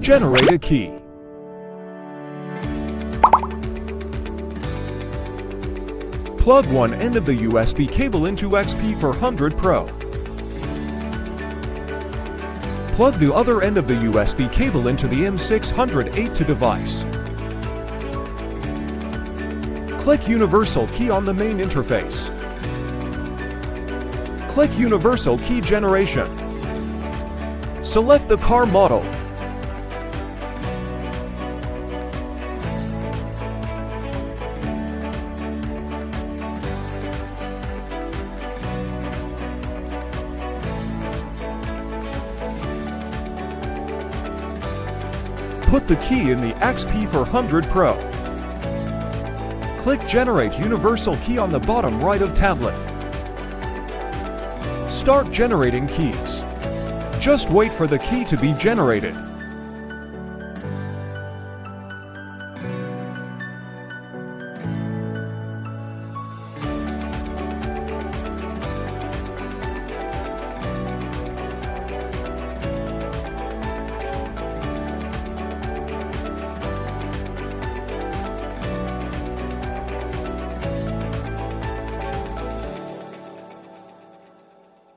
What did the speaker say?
Generate a key. Plug one end of the USB cable into XP400 Pro. Plug the other end of the USB cable into the IM608 PRO device. Click Universal Key on the main interface. Click Universal Key Generation. Select the car model. Put the key in the XP400 Pro. Click Generate Universal Key on the bottom right of tablet. Start generating keys. Just wait for the key to be generated.